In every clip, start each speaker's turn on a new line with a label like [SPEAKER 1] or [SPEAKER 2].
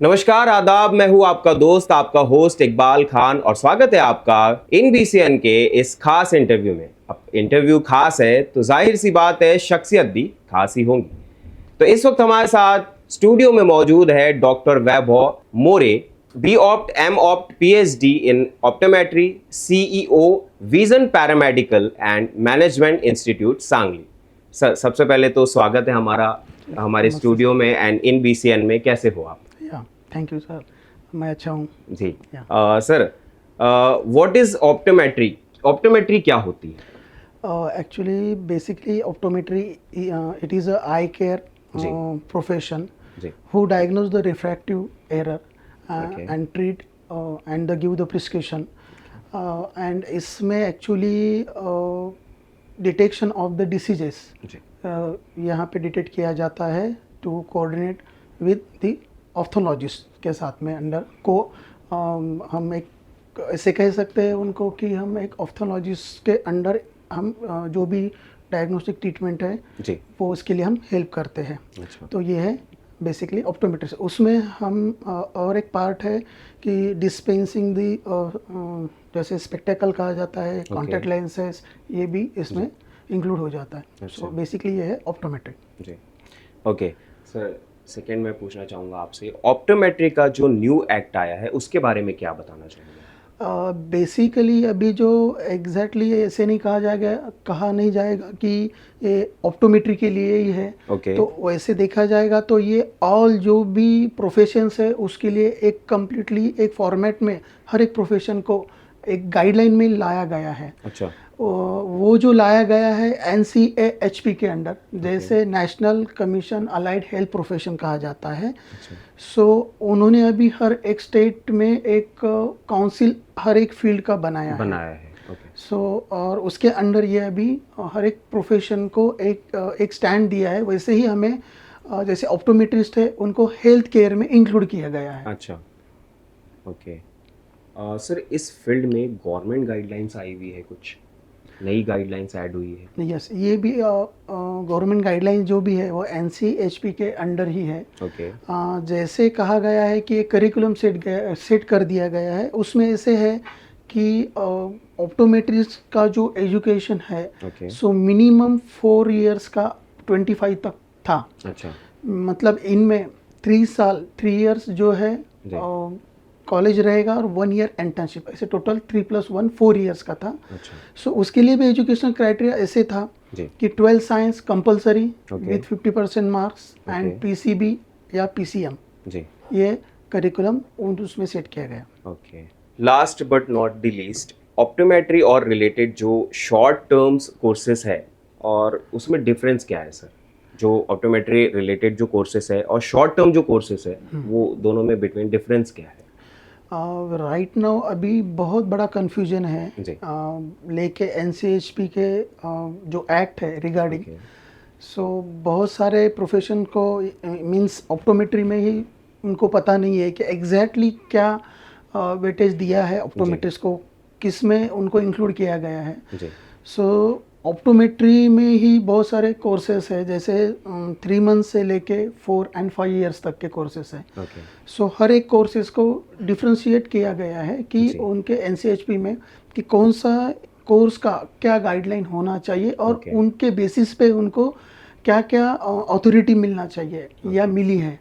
[SPEAKER 1] नमस्कार, आदाब। मैं हूं आपका दोस्त, आपका होस्ट इकबाल खान और स्वागत है आपका INBCN के इस खास इंटरव्यू में। अब इंटरव्यू खास है तो जाहिर सी बात है शख्सियत भी खास ही होंगी। तो इस वक्त हमारे साथ स्टूडियो में मौजूद है doctor Vaibhav more, B.Opt. M.Opt. PhD in optometry, CEO vision paramedical and management institute Sangli. सबसे पहले तो स्वागत है हमारे स्टूडियो में एंड INBCN में। कैसे हो आप?
[SPEAKER 2] थैंक यू सर, मैं अच्छा हूँ
[SPEAKER 1] जी। Sir, what is optometry? Optometry क्या होती है?
[SPEAKER 2] Actually basically optometry it is a eye care profession who diagnose the refractive error and treat and give the prescription and इसमें actually detection of the diseases यहाँ पे detect किया जाता है to coordinate with the ऑप्थोलॉजिस्ट के साथ में under को हम एक ऐसे कह सकते हैं उनको कि हम एक ऑप्थोलॉजिस्ट के अंडर हम जो भी डायग्नोस्टिक ट्रीटमेंट है जी, वो उसके लिए हम हेल्प करते हैं। अच्छा। तो ये है बेसिकली ऑप्टोमेट्री। उसमें हम और एक पार्ट है कि डिस्पेंसिंग दी जैसे स्पेक्टेकल कहा जाता है, कॉन्टैक्ट लेंसेज, ये भी इसमें इंक्लूड हो जाता है। सो बेसिकली ये है ऑप्टोमेट्री जी।
[SPEAKER 1] ओके सर, सेकेंड मैं पूछना चाहूँगा आपसे, ऑप्टोमेट्री का जो न्यू एक्ट आया है उसके बारे में क्या बताना चाहेंगे?
[SPEAKER 2] बेसिकली अभी जो एग्जैक्टली ऐसे नहीं कहा नहीं जाएगा कि ये ऑप्टोमेट्री के लिए ही है। तो वैसे देखा जाएगा तो ये ऑल जो भी प्रोफेशंस है उसके लिए एक कम्प्लीटली एक फॉर्मेट में हर एक प्रोफेशन को एक गाइडलाइन में लाया गया है। अच्छा। वो जो लाया गया है NCAHP के अंडर, जैसे national commission allied health profession कहा जाता है। सो उन्होंने अभी हर एक स्टेट में एक काउंसिल हर एक फील्ड का बनाया है। सो और उसके अंडर ये अभी हर एक प्रोफेशन को एक स्टैंड दिया है। वैसे ही हमें जैसे ऑप्टोमेट्रिस्ट है उनको हेल्थ केयर में इंक्लूड किया गया है।
[SPEAKER 1] अच्छा, ओके। सर, इस फील्ड में गवर्नमेंट गाइडलाइंस आई हुई है, कुछ नई गाइडलाइंस ऐड हुई है?
[SPEAKER 2] यस, ये भी गवर्नमेंट गाइडलाइंस जो भी है वो NCHP के अंडर ही है। जैसे कहा गया है कि एक करिकुलम सेट कर दिया गया है। उसमें ऐसे है कि ऑप्टोमेट्रिस्ट का जो एजुकेशन है सो मिनिमम 4 इयर्स का 25 तक था। अच्छा। मतलब इनमें 3 इयर्स जो है कॉलेज रहेगा और 1 ईयर इंटर्नशिप, ऐसे टोटल 3+1 4 इयर्स का था। अच्छा। सो उसके लिए भी एजुकेशनल क्राइटेरिया ऐसे था कि 12 science compulsory with 50% marks and PCB या PCM जी, ये करिकुलम उसमें सेट किया गया।
[SPEAKER 1] Okay. Last but not the least, optometry और रिलेटेड जो शॉर्ट टर्म्स कोर्सेज है और उसमें डिफरेंस क्या है सर? जो ऑप्टोमेट्री रिलेटेड जो कोर्सेज है और शॉर्ट टर्म जो कोर्सेज है वो दोनों में बिटवीन डिफरेंस क्या है?
[SPEAKER 2] राइट नाउ अभी बहुत बड़ा कन्फ्यूजन है लेके NCHP के जो एक्ट है रिगार्डिंग। सो बहुत सारे प्रोफेशन को मींस ऑप्टोमेट्री में ही उनको पता नहीं है कि एग्जैक्टली क्या वेटेज दिया है ऑप्टोमेट्रिस्ट को, किस में उनको इंक्लूड किया गया है। सो ऑप्टोमेट्री में ही बहुत सारे कोर्सेस है, जैसे 3 मंथ से लेके 4 and 5 इयर्स तक के कोर्सेस है। सो हर एक कोर्सेस को डिफ्रेंशिएट किया गया है कि उनके NCHP में कि कौन सा कोर्स का क्या गाइडलाइन होना चाहिए और उनके बेसिस पे उनको क्या क्या अथॉरिटी मिलना चाहिए या मिली है।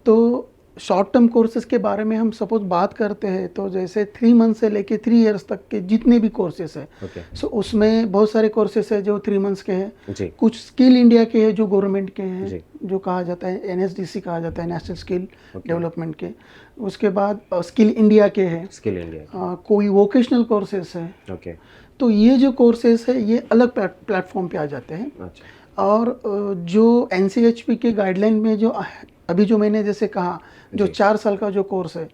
[SPEAKER 2] तो शॉर्ट टर्म कोर्सेज के बारे में हम सपोज बात करते हैं तो जैसे 3 मंथ से लेके 3 इयर्स तक के जितने भी कोर्सेज है सो उसमें बहुत सारे कोर्सेज है जो 3 मंथ्स के हैं, कुछ स्किल इंडिया के हैं जो गवर्नमेंट के हैं, जो कहा जाता है NSDC कहा जाता है, नेशनल स्किल डेवलपमेंट के। उसके बाद स्किल इंडिया के हैं, कोई वोकेशनल कोर्सेज है। तो ये जो कोर्सेज है ये अलग प्लेटफॉर्म पे आ जाते हैं। और जो NCHP के गाइडलाइन में जो अभी जो मैंने जैसे कहा जो 4 साल का जो कोर्स है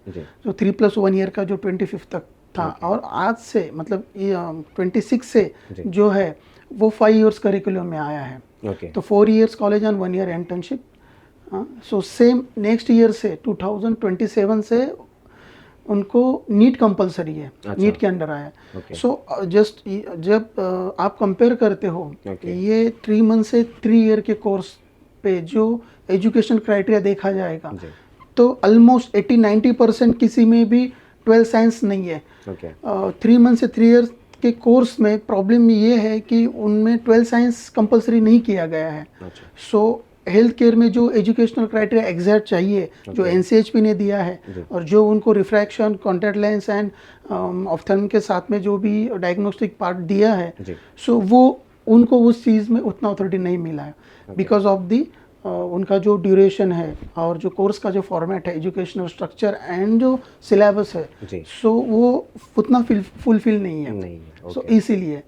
[SPEAKER 2] जो 3+1 ईयर का जो 25 तक था और आज से मतलब 26 से जो है वो 5 इयर्स करिकुलम में आया है। तो 4 years college and 1 year internship. So same next year से 2027 से उनको नीट कंपलसरी है। नीट के अंडर आया। सो जस्ट जब आप कंपेयर करते हो ये 3 मंथ से 3 ईयर के कोर्स पे जो एजुकेशन क्राइटेरिया देखा जाएगा तो ऑलमोस्ट 80-90% किसी में भी 12 साइंस नहीं है।
[SPEAKER 1] ओके
[SPEAKER 2] 3 मंथ से 3 इयर्स के कोर्स में प्रॉब्लम ये है कि उनमें 12 साइंस कंपलसरी नहीं किया गया है।
[SPEAKER 1] अच्छा
[SPEAKER 2] सो हेल्थ केयर में जो एजुकेशनल क्राइटेरिया एग्जैक्ट चाहिए जो एनसीएचपी ने दिया है और जो उनको रिफ्रैक्शन कॉन्टैक्ट लेंस एंड ऑफ्थल्म के साथ में जो भी डायग्नोस्टिक पार्ट दिया है,
[SPEAKER 1] जी
[SPEAKER 2] सो वो उनको उस चीज़ में उतना अथॉरिटी नहीं मिला है बिकॉज ऑफ दी उनका जो ड्यूरेशन है और जो कोर्स का जो फॉर्मेट है एजुकेशनल स्ट्रक्चर एंड जो सिलेबस है,
[SPEAKER 1] जी
[SPEAKER 2] सो वो उतना फुलफिल नहीं है।
[SPEAKER 1] नहीं है
[SPEAKER 2] सो
[SPEAKER 1] ओके
[SPEAKER 2] इसीलिए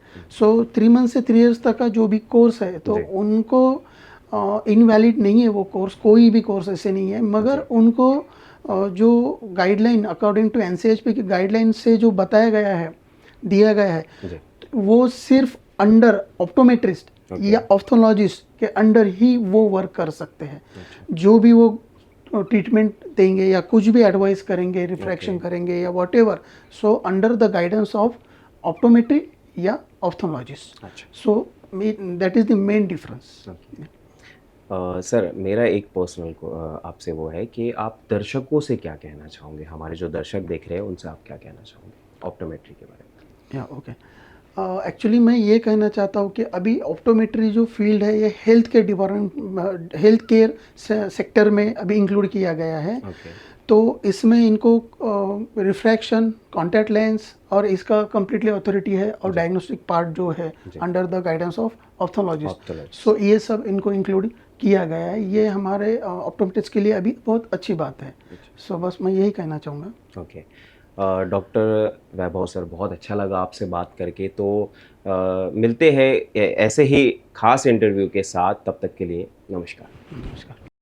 [SPEAKER 2] 3 मंथ से 3 इयर्स तक का जो भी कोर्स है तो
[SPEAKER 1] जी।
[SPEAKER 2] उनको इनवैलिड नहीं है वो कोर्स, कोई भी कोर्स ऐसे नहीं है, मगर उनको जो गाइडलाइन अकॉर्डिंग टू एनसीएचपी की गाइडलाइन से जो बताया गया है, दिया गया है,
[SPEAKER 1] जी
[SPEAKER 2] वो सिर्फ अंडर ऑप्टोमेट्रिस्ट या ऑप्थोलॉजिस्ट के अंडर ही वो वर्क कर सकते हैं। जो भी वो ट्रीटमेंट देंगे या कुछ भी एडवाइस करेंगे, रिफ्रैक्शन करेंगे या what ever, so under the guidance of optometry या ऑप्थोलॉजिस्ट।
[SPEAKER 1] अच्छा
[SPEAKER 2] so that is the main difference.
[SPEAKER 1] Sir मेरा एक पर्सनल आपसे वो है कि आप दर्शकों से क्या कहना चाहोगे, हमारे जो दर्शक देख रहे हैं उनसे आप क्या कहना चाहोगे ऑप्टोमेट्री के बारे में?
[SPEAKER 2] या ओके, एक्चुअली मैं ये कहना चाहता हूँ कि अभी ऑप्टोमेट्री जो फील्ड है ये health care department health care sector में अभी इंक्लूड किया गया है।
[SPEAKER 1] ओके
[SPEAKER 2] तो इसमें इनको रिफ्रैक्शन कॉन्टैक्ट लेंस और इसका कम्प्लीटली अथॉरिटी है और डायग्नोस्टिक पार्ट जो है under the guidance of ophthalmologist.
[SPEAKER 1] Ophthalmologist।
[SPEAKER 2] So ये सब इनको इंक्लूड किया गया है। ये हमारे ऑप्टोमेट्रिस्ट के लिए अभी बहुत अच्छी बात है। सो बस मैं यही कहना चाहूँगा।
[SPEAKER 1] ओके डॉक्टर वैभव सर बहुत अच्छा लगा आपसे बात करके, तो मिलते हैं ऐसे ही खास इंटरव्यू के साथ, तब तक के लिए नमस्कार।
[SPEAKER 2] नमस्कार।